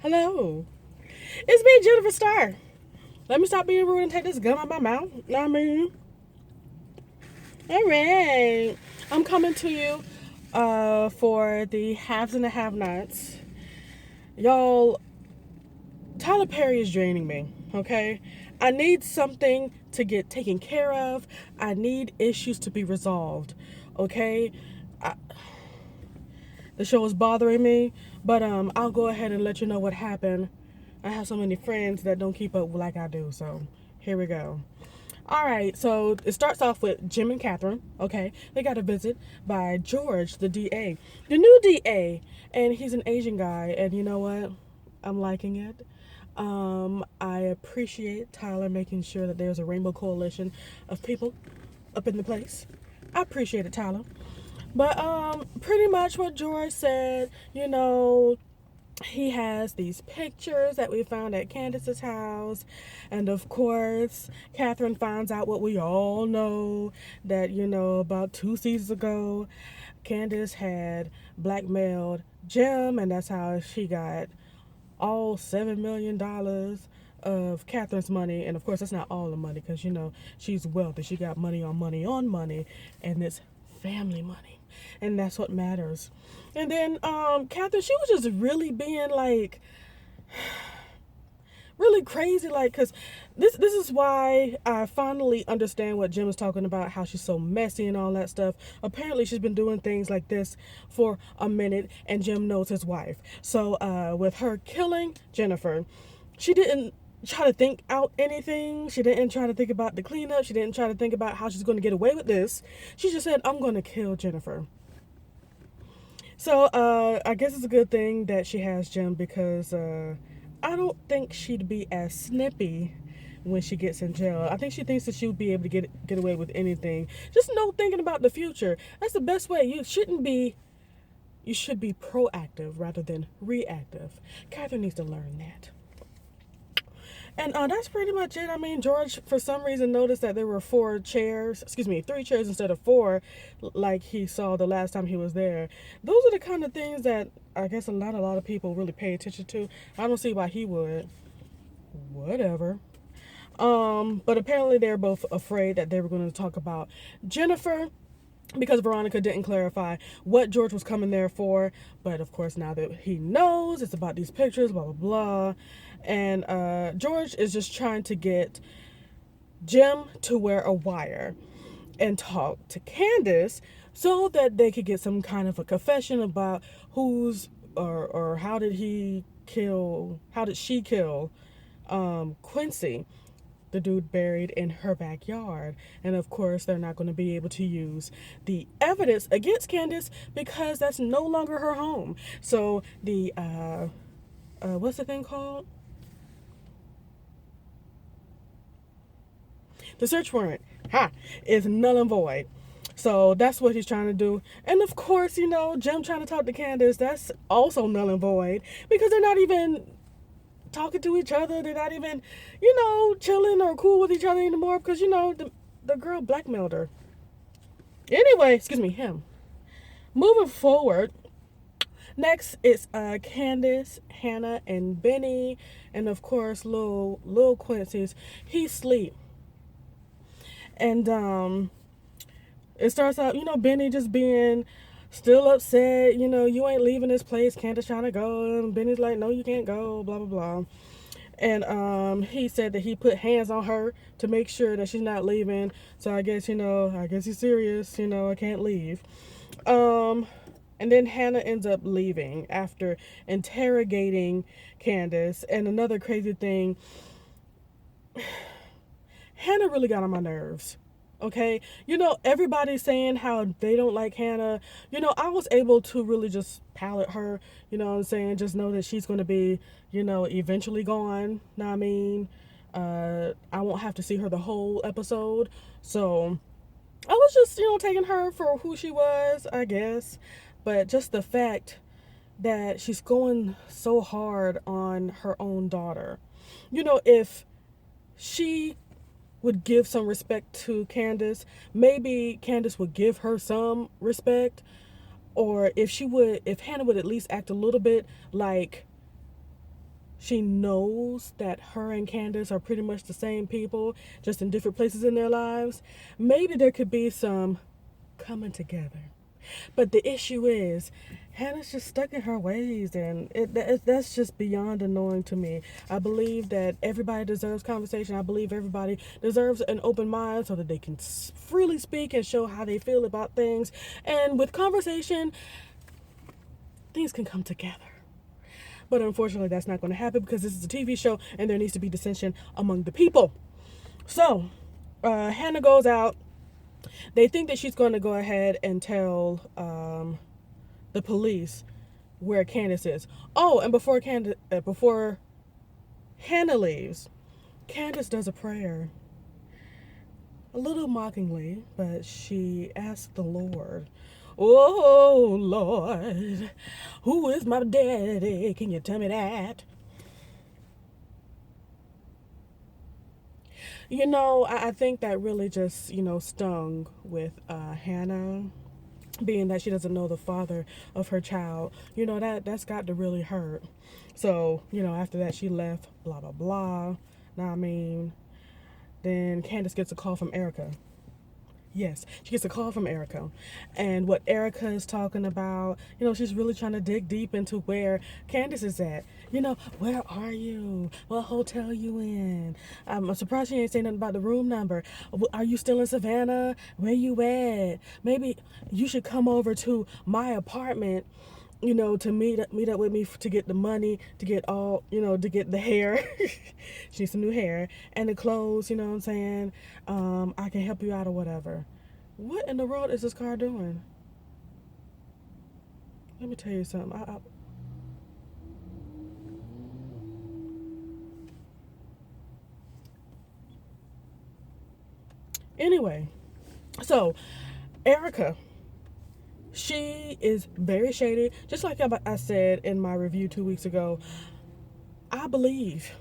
Hello. It's me, Jennifer Starr. Let me stop being rude and take this gun out my mouth. Know what I mean? All right. I'm coming to you for the haves and the have-nots. Y'all, Tyler Perry is draining me, okay? I need something to get taken care of. I need issues to be resolved, okay? I, the show is bothering me, but I'll go ahead and let you know what happened. I have so many friends that don't keep up like I do, so here we go. All right, so it starts off with Jim and Catherine. Okay, they got a visit by George, the DA, the new DA, and he's an Asian guy. And you know what? I'm liking it. I appreciate Tyler making sure that there's a rainbow coalition of people up in the place. I appreciate it, Tyler. But pretty much what George said, he has these pictures that we found at Candace's house. And of course, Catherine finds out what we all know, that, about 2 seasons ago, Candace had blackmailed Jim, and that's how she got all $7 million of Catherine's money. And of course, that's not all the money because, she's wealthy. She got money on money on money, and it's family money. And that's what matters. And then Catherine, she was just really being like really crazy, like, because this is why I finally understand what Jim is talking about, how she's so messy and all that stuff. Apparently she's been doing things like this for a minute, and Jim knows his wife. So with her killing Jennifer, she didn't try to think out anything. She didn't try to think about the cleanup. She didn't try to think about how she's going to get away with this. She just said, I'm going to kill Jennifer. So I guess it's a good thing that she has Jim, because I don't think she'd be as snippy when she gets in jail. I think she thinks that she would be able to get away with anything. Just no thinking about the future. That's the best way. You should be proactive rather than reactive. Catherine needs to learn that. And that's pretty much it. I mean, George, for some reason, noticed that there were 3 chairs instead of 4, like he saw the last time he was there. Those are the kind of things that I guess not a lot of people really pay attention to. I don't see why he would. Whatever. But apparently they're both afraid that they were going to talk about Jennifer, because Veronica didn't clarify what George was coming there for. But of course, now that he knows, it's about these pictures, blah, blah, blah. And George is just trying to get Jim to wear a wire and talk to Candace so that they could get some kind of a confession about or how did she kill Quincy, the dude buried in her backyard. And of course, they're not going to be able to use the evidence against Candace because that's no longer her home. So the what's the thing called? The search warrant, is null and void. So that's what he's trying to do. And of course, Jim trying to talk to Candace, that's also null and void, because they're not even talking to each other. They're not even, chilling or cool with each other anymore, because, the girl blackmailed her. Anyway, excuse me, him. Moving forward, next it's Candace, Hannah, and Benny, and of course, Lil Quincy's. He's asleep. And it starts out, Benny just being still upset. You ain't leaving this place. Candace trying to go. And Benny's like, no, you can't go, blah, blah, blah. And he said that he put hands on her to make sure that she's not leaving. So I guess, he's serious. I can't leave. And then Hannah ends up leaving after interrogating Candace. And another crazy thing, Hannah really got on my nerves. Okay? Everybody's saying how they don't like Hannah. I was able to really just palate her. You know what I'm saying? Just know that she's going to be, eventually gone. Know what I mean? I won't have to see her the whole episode. So I was just, taking her for who she was, I guess. But just the fact that she's going so hard on her own daughter. If she would give some respect to Candace, maybe Candace would give her some respect. Or if Hannah would at least act a little bit like she knows that her and Candace are pretty much the same people, just in different places in their lives. Maybe there could be some coming together. But the issue is, Hannah's just stuck in her ways, and that's just beyond annoying to me. I believe that everybody deserves conversation. I believe everybody deserves an open mind so that they can freely speak and show how they feel about things. And with conversation, things can come together. But unfortunately, that's not going to happen because this is a TV show and there needs to be dissension among the people. So, Hannah goes out. They think that she's going to go ahead and tell the police where Candace is. Oh, and before Hannah leaves, Candace does a prayer. A little mockingly, but she asks the Lord, "Oh, Lord, who is my daddy? Can you tell me that?" You know, I think that really just, stung with Hannah, being that she doesn't know the father of her child. That's got to really hurt. So, after that she left, blah, blah, blah. Now, I mean, then Candace gets a call from Erica. Yes, she gets a call from Erica. And what Erica is talking about, she's really trying to dig deep into where Candace is at. Where are you? What hotel you in? I'm surprised she ain't saying nothing about the room number. Are you still in Savannah? Where you at? Maybe you should come over to my apartment, to meet up with me to get the money, to get to get the hair. She needs some new hair and the clothes, you know what I'm saying? I can help you out or whatever. What in the world is this car doing? Let me tell you something. Anyway, so Erica, she is very shady. Just like I said in my review 2 weeks ago, I believe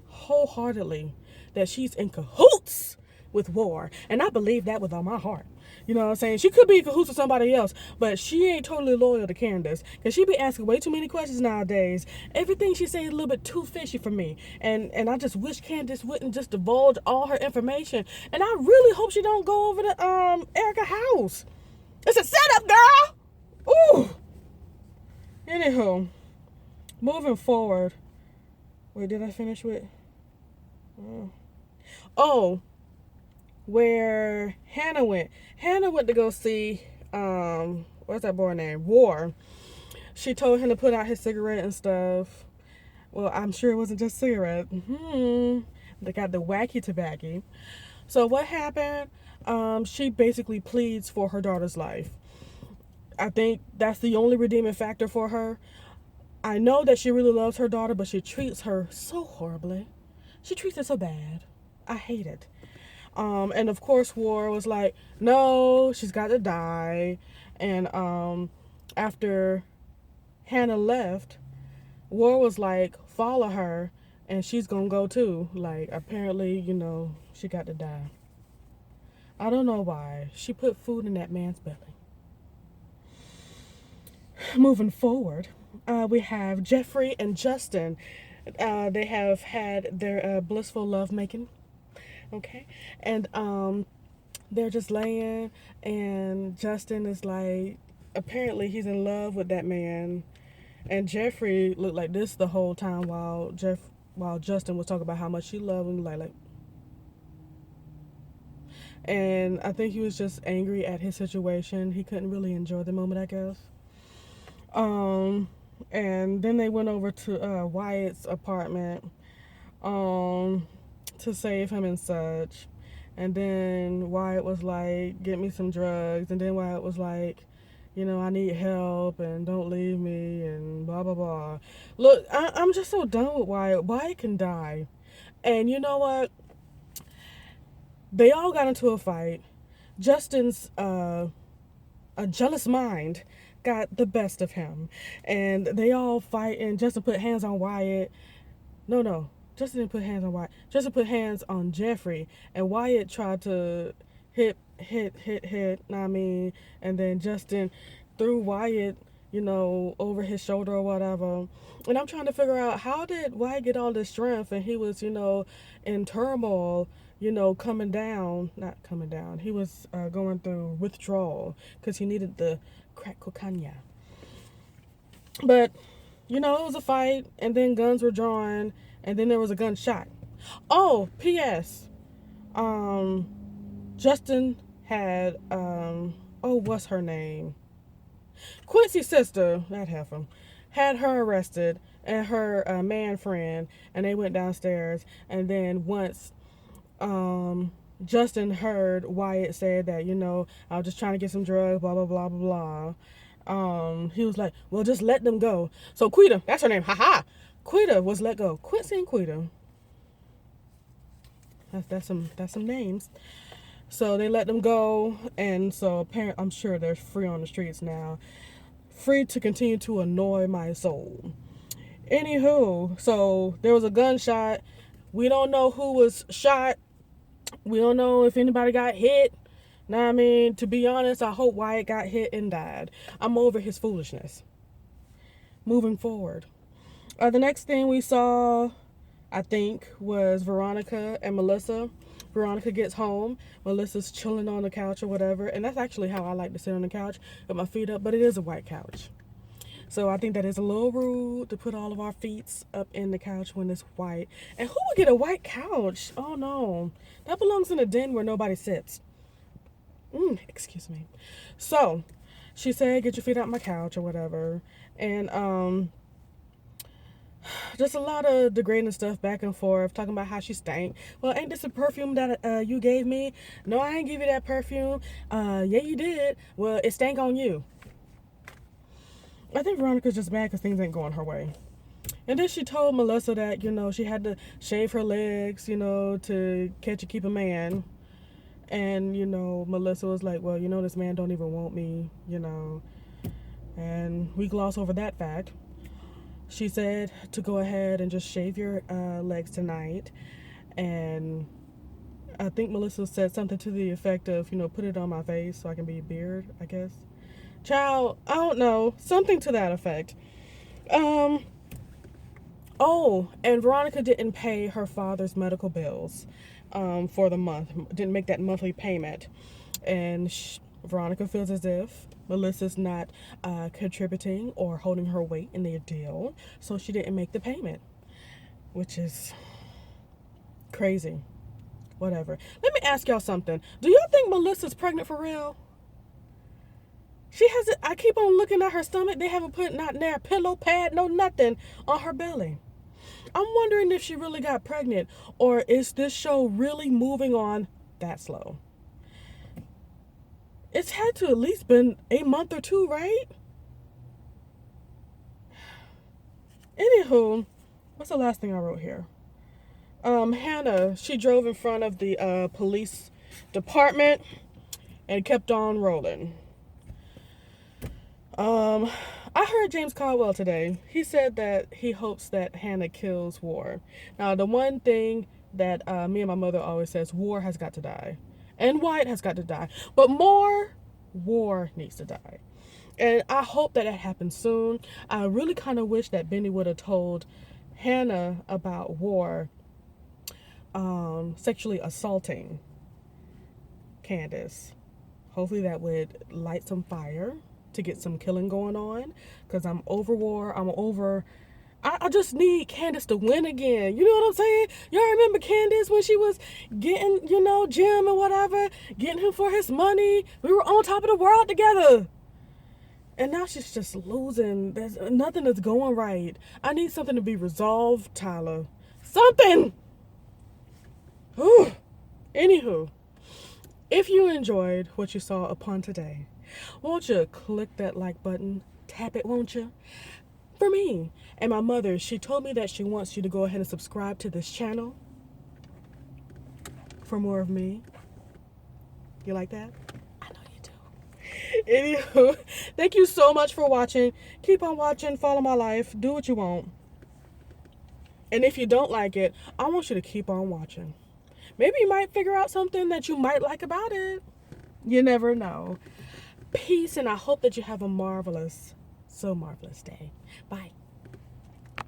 wholeheartedly that she's in cahoots with War. And I believe that with all my heart. You know what I'm saying? She could be in cahoots with somebody else, but she ain't totally loyal to Candace. Because she be asking way too many questions nowadays. Everything she says is a little bit too fishy for me. And I just wish Candace wouldn't just divulge all her information. And I really hope she don't go over to Erica's house. It's a setup, girl! Ooh! Anywho, moving forward. Wait, did I finish with? Oh, where Hannah went. Hannah went to go see, what's that boy name? War. She told him to put out his cigarette and stuff. Well, I'm sure it wasn't just cigarette. They got the wacky tobacco. So what happened? She basically pleads for her daughter's life. I think that's the only redeeming factor for her. I know that she really loves her daughter, but she treats her so horribly. She treats her so bad. I hate it. And of course War was like, no, she's got to die. And after Hannah left, War was like, follow her and she's gonna go too. Like, apparently, she got to die. I don't know why. She put food in that man's belly. Moving forward, we have Jeffrey and Justin. They have had their blissful lovemaking. Okay, and they're just laying, and Justin is like, apparently he's in love with that man, and Jeffrey looked like this the whole time while Justin was talking about how much she loved him, like. And I think he was just angry at his situation. He couldn't really enjoy the moment, I guess. And then they went over to Wyatt's apartment to save him and such. And then Wyatt was like, get me some drugs. And then Wyatt was like, I need help and don't leave me and blah, blah, blah. Look, I'm just so done with Wyatt. Wyatt can die. And you know what? They all got into a fight. Justin's a jealous mind got the best of him. And they all fight, and Justin put hands on Wyatt. No. Justin didn't put hands on Wyatt. Justin put hands on Jeffrey. And Wyatt tried to hit, know what I mean? And then Justin threw Wyatt over his shoulder or whatever. And I'm trying to figure out, how did Wyatt get all this strength, and he was, in turmoil, coming down, not coming down. He was going through withdrawal because he needed the crack cocaine. But, it was a fight, and then guns were drawn, and then there was a gunshot. Oh, P.S. Justin had, what's her name? Quincy's sister, that heifer, had her arrested, and her man friend, and they went downstairs. And then once Justin heard Wyatt say that, I was just trying to get some drugs, blah, blah, blah, blah, blah. He was like, well, just let them go. So Quita, that's her name, haha. Quita was let go. Quincy and Quita. That's some names. So they let them go, and so apparently I'm sure they're free on the streets now. Free to continue to annoy my soul. Anywho, so there was a gunshot. We don't know who was shot. We don't know if anybody got hit. Now, I mean, to be honest, I hope Wyatt got hit and died. I'm over his foolishness. Moving forward. The next thing we saw, I think, was Veronica and Melissa. Veronica gets home. Melissa's chilling on the couch or whatever. And that's actually how I like to sit on the couch with my feet up. But it is a white couch. So I think that is a little rude to put all of our feet up in the couch when it's white. And who would get a white couch? Oh, no. That belongs in a den where nobody sits. Excuse me. So she said, get your feet out my couch or whatever. And just a lot of degrading stuff back and forth, talking about how she stank. Well, ain't this a perfume that you gave me? No, I ain't give you that perfume. Yeah, you did. Well, it stank on you. I think Veronica's just mad because things ain't going her way. And then she told Melissa that, she had to shave her legs, to catch and keep a man. And, Melissa was like, well, this man don't even want me, And we gloss over that fact. She said to go ahead and just shave your legs tonight. And I think Melissa said something to the effect of, put it on my face so I can be a beard, I guess. Child, I don't know. Something to that effect. And Veronica didn't pay her father's medical bills for the month. Didn't make that monthly payment. And Veronica feels as if Melissa's not contributing or holding her weight in their deal. So she didn't make the payment. Which is crazy. Whatever. Let me ask y'all something. Do y'all think Melissa's pregnant for real? She hasn't. I keep on looking at her stomach. They haven't put not there pillow pad, no nothing on her belly. I'm wondering if she really got pregnant, or is this show really moving on that slow? It's had to at least been a month or two, right? Anywho, what's the last thing I wrote here? Hannah, she drove in front of the police department and kept on rolling. I heard James Caldwell today. He said that he hopes that Hannah kills War. Now, the one thing that me and my mother always says, War has got to die. And Wyatt has got to die. But more, War needs to die. And I hope that happens soon. I really kind of wish that Benny would have told Hannah about War sexually assaulting Candace. Hopefully that would light some fire to get some killing going on, because I'm over War. I just need Candace to win again. You know what I'm saying? Y'all remember Candace when she was getting, Jim and whatever, getting him for his money? We were on top of the world together. And now she's just losing. There's nothing that's going right. I need something to be resolved, Tyler. Something! Whew. Anywho, if you enjoyed what you saw upon today, won't you click that like button? Tap it, won't you? For me and my mother, she told me that she wants you to go ahead and subscribe to this channel for more of me. You like that? I know you do. Anywho, thank you so much for watching. Keep on watching. Follow my life. Do what you want. And if you don't like it, I want you to keep on watching. Maybe you might figure out something that you might like about it. You never know. Peace, and I hope that you have a marvelous so marvelous day. Bye.